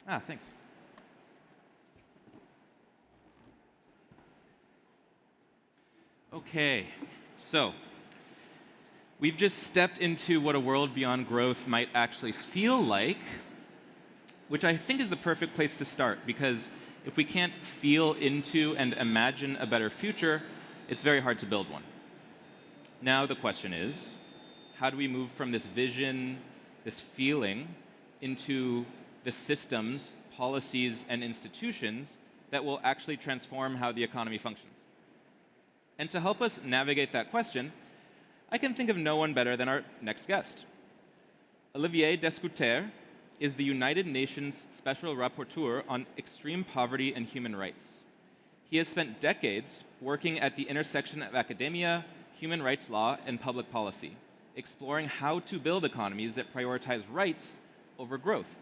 Thanks. Okay, so we've just stepped into what a world beyond growth might actually feel like, which I think is the perfect place to start, because if we can't feel into and imagine a better future, it's very hard to build one. Now the question is, how do we move from this vision, this feeling, into the systems, policies, and institutions that will actually transform how the economy functions? And to help us navigate that question, I can think of no one better than our next guest. Olivier is the United Nations Special Rapporteur on Extreme Poverty and Human Rights. He has spent decades working at the intersection of academia, human rights law, and public policy, exploring how to build economies that prioritize rights over growth.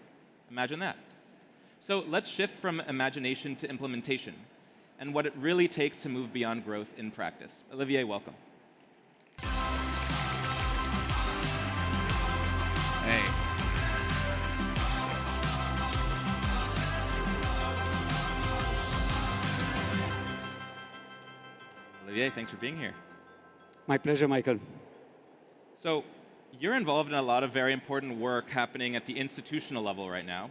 Imagine that. So let's shift from imagination to implementation, and what it really takes to move beyond growth in practice. Olivier, welcome. Hey. Olivier, thanks for being here. My pleasure, Michael. So you're involved in a lot of very important work happening at the institutional level right now.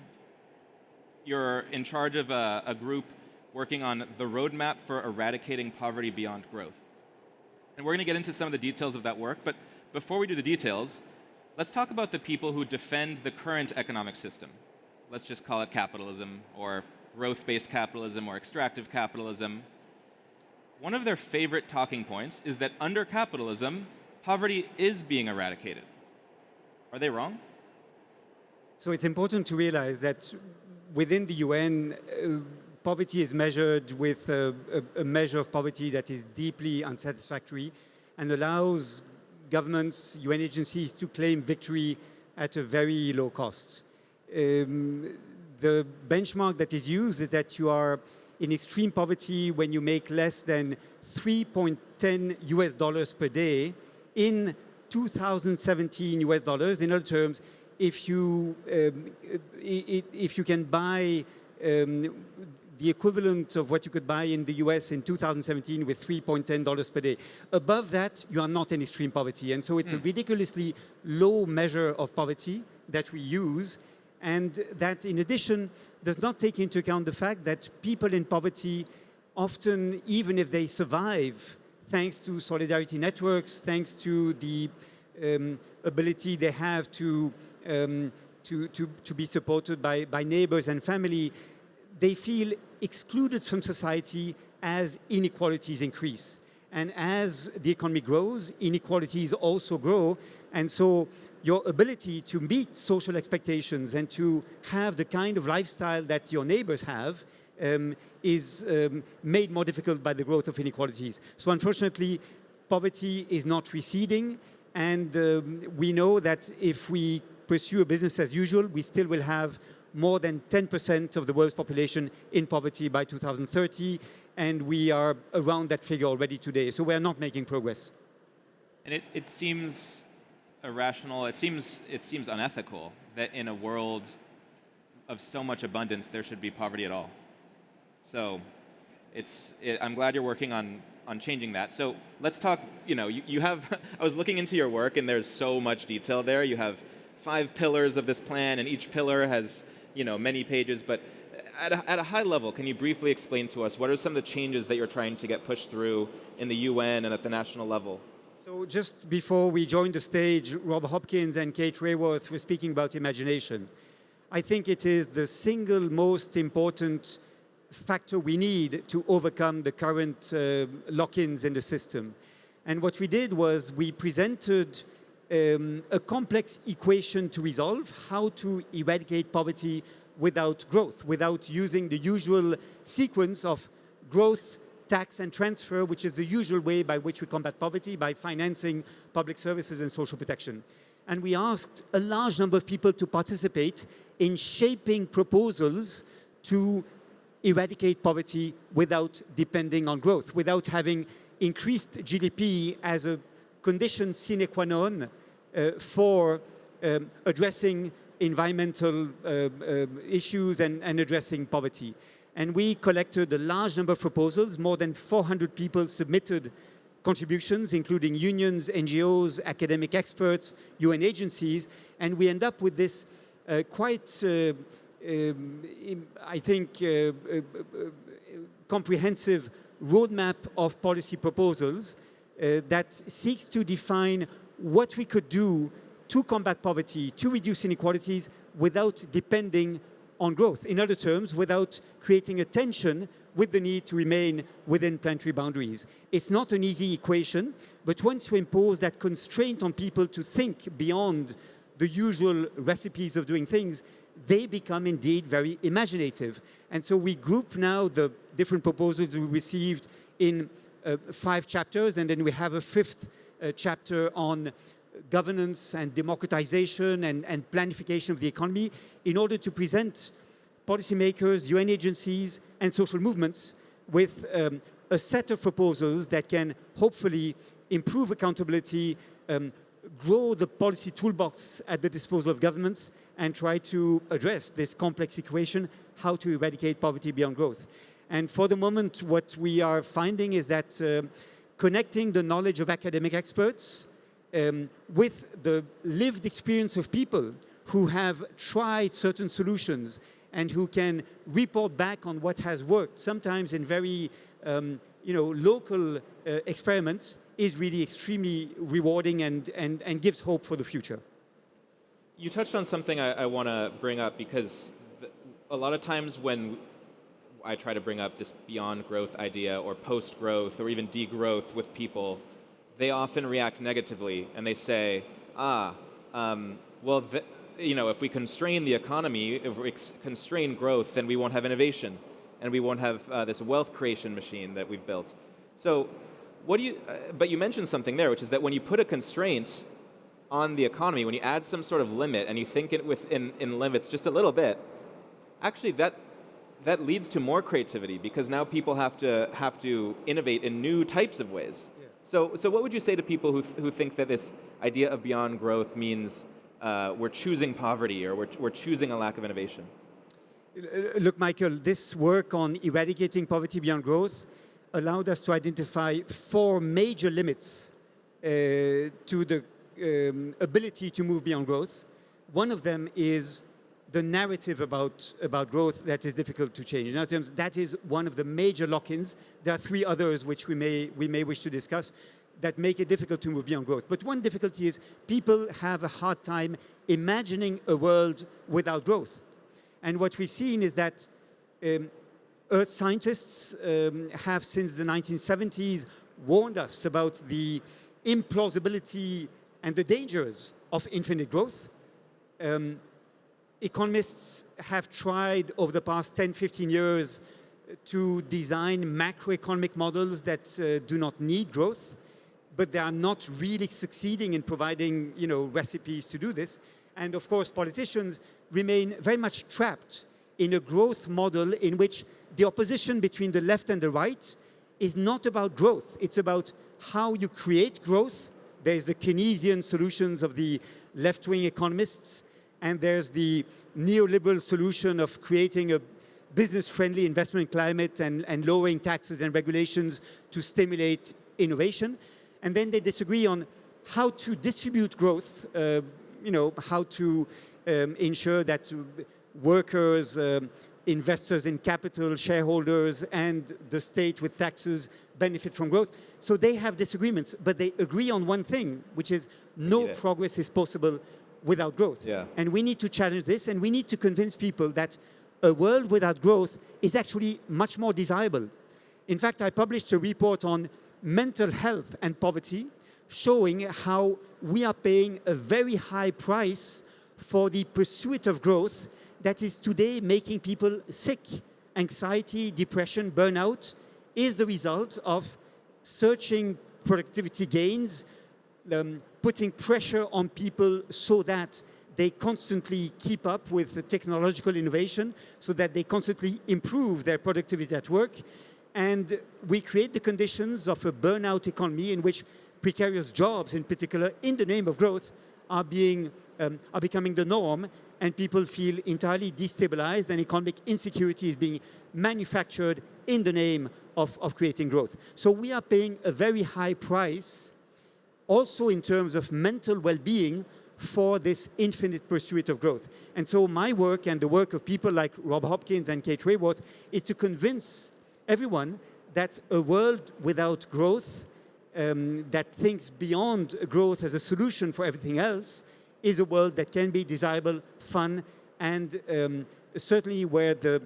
You're in charge of a group working on the roadmap for eradicating poverty beyond growth. And we're going to get into some of the details of that work, but before we do the details, let's talk about the people who defend the current economic system. Let's just call it capitalism, or growth-based capitalism, or extractive capitalism. One of their favorite talking points is that under capitalism, poverty is being eradicated. Are they wrong? So it's important to realize that within the UN, poverty is measured with a measure of poverty that is deeply unsatisfactory and allows governments, UN agencies to claim victory at a very low cost. The benchmark that is used is that you are in extreme poverty when you make less than $3.10 US per day in 2017 US dollars. In other terms, if you can buy the equivalent of what you could buy in the US in 2017 with $3.10 per day. Above that, you are not in extreme poverty. And so it's a ridiculously low measure of poverty that we use, and that in addition does not take into account the fact that people in poverty often, even if they survive, thanks to solidarity networks, thanks to the ability they have to be supported by neighbors and family, they feel excluded from society as inequalities increase. And as the economy grows, inequalities also grow. And so your ability to meet social expectations and to have the kind of lifestyle that your neighbors have is made more difficult by the growth of inequalities. So unfortunately, poverty is not receding. And we know that if we pursue a business as usual, we still will have more than 10% of the world's population in poverty by 2030, and we are around that figure already today. So we are not making progress. And it seems irrational, it seems unethical that in a world of so much abundance there should be poverty at all. So I'm glad you're working on changing that. So let's talk, you have, I was looking into your work and there's so much detail there. You have 5 pillars of this plan, and each pillar has many pages, but at a high level, can you briefly explain to us what are some of the changes that you're trying to get pushed through in the UN and at the national level? So just before we joined the stage, Rob Hopkins and Kate Rayworth were speaking about imagination. I think it is the single most important factor we need to overcome the current lock-ins in the system. And what we did was we presented a complex equation to resolve how to eradicate poverty without growth, without using the usual sequence of growth, tax, and transfer, which is the usual way by which we combat poverty, by financing public services and social protection. And we asked a large number of people to participate in shaping proposals to eradicate poverty without depending on growth, without having increased GDP as a condition sine qua non for addressing environmental issues and addressing poverty. And we collected a large number of proposals. More than 400 people submitted contributions, including unions, NGOs, academic experts, UN agencies, and we end up with this quite, I think, comprehensive roadmap of policy proposals that seeks to define what we could do to combat poverty, to reduce inequalities without depending on growth. In other terms, without creating a tension with the need to remain within planetary boundaries. It's not an easy equation, but once you impose that constraint on people to think beyond the usual recipes of doing things, they become indeed very imaginative. And so we group now the different proposals we received in 5 chapters, and then we have a 5th chapter on governance and democratization and planification of the economy in order to present policymakers, UN agencies, and social movements with a set of proposals that can hopefully improve accountability, grow the policy toolbox at the disposal of governments, and try to address this complex equation, how to eradicate poverty beyond growth. And for the moment, what we are finding is that connecting the knowledge of academic experts with the lived experience of people who have tried certain solutions and who can report back on what has worked, sometimes in very local experiments, is really extremely rewarding and gives hope for the future. You touched on something I want to bring up, because a lot of times when I try to bring up this beyond growth idea or post-growth or even degrowth with people, they often react negatively and they say, if we constrain the economy, if we constrain growth, then we won't have innovation and we won't have this wealth creation machine that we've built. So but you mentioned something there, which is that when you put a constraint on the economy, when you add some sort of limit and you think it in limits just a little bit, actually that leads to more creativity, because now people have to innovate in new types of ways. Yeah. So what would you say to people who think that this idea of beyond growth means we're choosing poverty or we're choosing a lack of innovation? Look, Michael, this work on eradicating poverty beyond growth allowed us to identify 4 major limits to the ability to move beyond growth. One of them is the narrative about growth that is difficult to change. In other terms, that is one of the major lock-ins. There are 3 others which we may wish to discuss that make it difficult to move beyond growth. But one difficulty is people have a hard time imagining a world without growth. And what we've seen is that Earth scientists have, since the 1970s, warned us about the implausibility and the dangers of infinite growth. Economists have tried over the past 10, 15 years to design macroeconomic models that do not need growth, but they are not really succeeding in providing, recipes to do this. And of course, politicians remain very much trapped in a growth model in which the opposition between the left and the right is not about growth. It's about how you create growth. There's the Keynesian solutions of the left-wing economists, and there's the neoliberal solution of creating a business-friendly investment climate and lowering taxes and regulations to stimulate innovation. And then they disagree on how to distribute growth, how to ensure that workers, investors in capital, shareholders, and the state with taxes benefit from growth. So they have disagreements, but they agree on one thing, which is no progress is possible without growth. Yeah. And we need to challenge this, and we need to convince people that a world without growth is actually much more desirable. In fact, I published a report on mental health and poverty, showing how we are paying a very high price for the pursuit of growth that is today making people sick. Anxiety, depression, burnout is the result of searching productivity gains, putting pressure on people so that they constantly keep up with the technological innovation, so that they constantly improve their productivity at work. And we create the conditions of a burnout economy in which precarious jobs, in particular, in the name of growth, are becoming the norm, and people feel entirely destabilized, and economic insecurity is being manufactured in the name of creating growth. So we are paying a very high price, also in terms of mental well-being, for this infinite pursuit of growth. And so my work and the work of people like Rob Hopkins and Kate Raworth is to convince everyone that a world without growth, that thinks beyond growth as a solution for everything else, is a world that can be desirable, fun, and certainly where the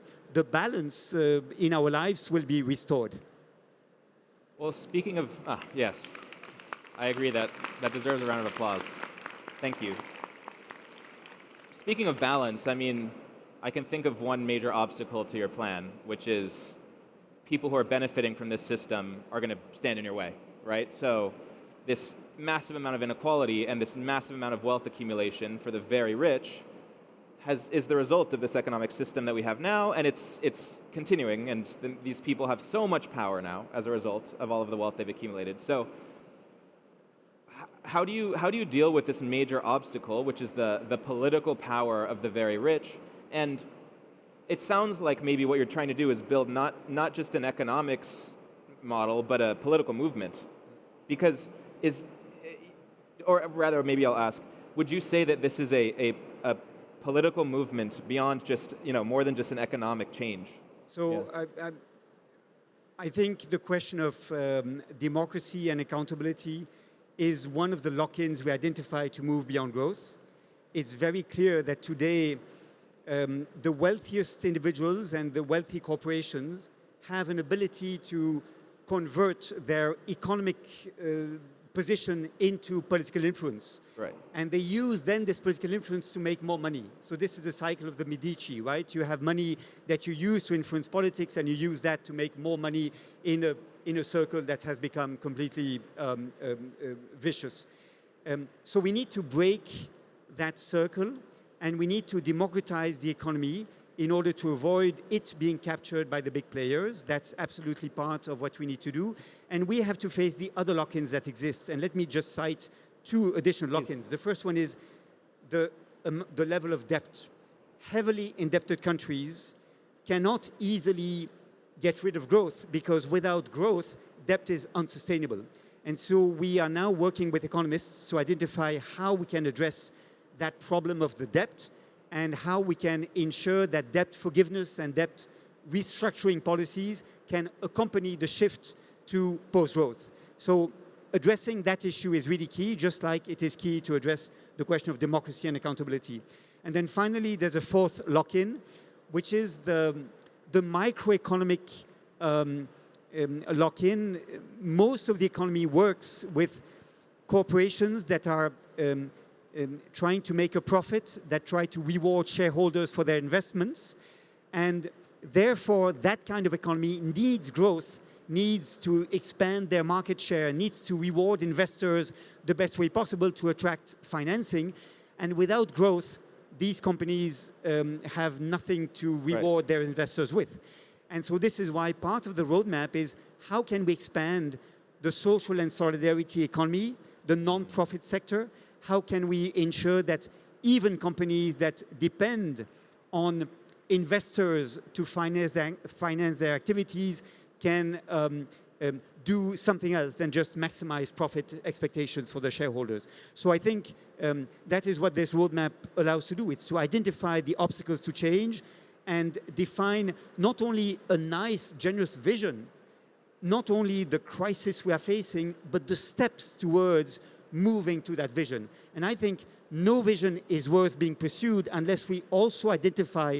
balance in our lives will be restored. Well, speaking of, yes, I agree that deserves a round of applause. Thank you. Speaking of balance, I mean, I can think of one major obstacle to your plan, which is people who are benefiting from this system are going to stand in your way, right? So this massive amount of inequality and this massive amount of wealth accumulation for the very rich is the result of this economic system that we have now, and it's continuing, and these people have so much power now as a result of all of the wealth they've accumulated. So how do you deal with this major obstacle, which is the political power of the very rich? And it sounds like maybe what you're trying to do is build not just an economics model, but a political movement. Because or rather, maybe I'll ask, would you say that this is a political movement beyond just, more than just an economic change? So yeah. I think the question of democracy and accountability is one of the lock-ins we identify to move beyond growth. It's very clear that today the wealthiest individuals and the wealthy corporations have an ability to convert their economic position into political influence. Right. And they use then this political influence to make more money. So this is the cycle of the Medici, right? You have money that you use to influence politics, and you use that to make more money in a circle that has become completely vicious. So we need to break that circle, and we need to democratize the economy in order to avoid it being captured by the big players. That's absolutely part of what we need to do. And we have to face the other lock-ins that exist. And let me just cite two additional lock-ins. The first one is the level of debt. Heavily indebted countries cannot easily get rid of growth, because without growth, debt is unsustainable. And so we are now working with economists to identify how we can address that problem of the debt, and how we can ensure that debt forgiveness and debt restructuring policies can accompany the shift to post-growth. So addressing that issue is really key, just like it is key to address the question of democracy and accountability. And then finally, there's a fourth lock-in, which is the microeconomic lock-in. Most of the economy works with corporations that are trying to make a profit, that try to reward shareholders for their investments. And therefore, that kind of economy needs growth, needs to expand their market share, needs to reward investors the best way possible to attract financing. And without growth, these companies have nothing to reward their investors with. And so this is why part of the roadmap is how can we expand the social and solidarity economy, the non-profit sector? How can we ensure that even companies that depend on investors to finance their activities can do something else than just maximize profit expectations for the shareholders? So I think that is what this roadmap allows to do. It's to identify the obstacles to change and define not only a nice, generous vision, not only the crisis we are facing, but the steps towards moving to that vision. And I think no vision is worth being pursued unless we also identify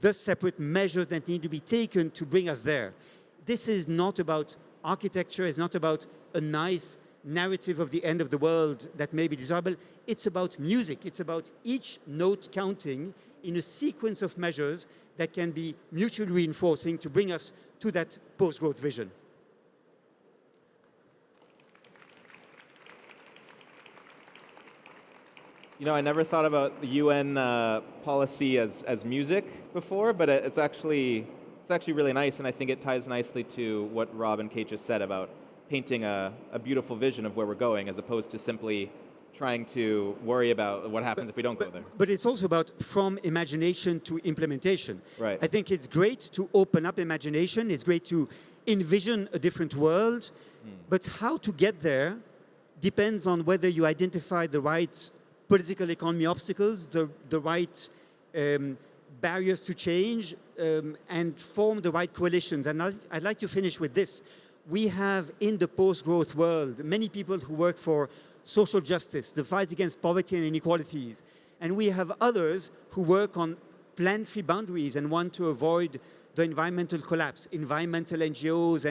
the separate measures that need to be taken to bring us there. This is not about architecture, it's not about a nice narrative of the end of the world that may be desirable. It's about music. It's about each note counting in a sequence of measures that can be mutually reinforcing to bring us to that post-growth vision. I never thought about the UN policy as music before, but it's actually really nice, and I think it ties nicely to what Rob and Kate just said about painting a beautiful vision of where we're going, as opposed to simply trying to worry about what happens if we don't go there. But it's also about from imagination to implementation. Right. I think it's great to open up imagination. It's great to envision a different world. But how to get there depends on whether you identify the right political economy obstacles, the right barriers to change, and form the right coalitions. And I'd like to finish with this. We have in the post-growth world many people who work for social justice, the fight against poverty and inequalities. And we have others who work on planetary boundaries and want to avoid the environmental collapse, environmental NGOs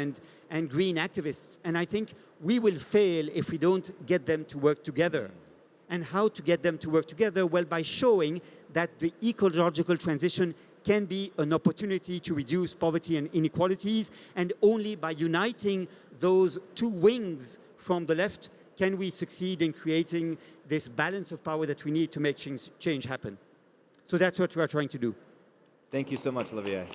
and green activists. And I think we will fail if we don't get them to work together. And how to get them to work together? Well, by showing that the ecological transition can be an opportunity to reduce poverty and inequalities, and only by uniting those two wings from the left can we succeed in creating this balance of power that we need to make change happen. So that's what we are trying to do. Thank you so much, Olivier.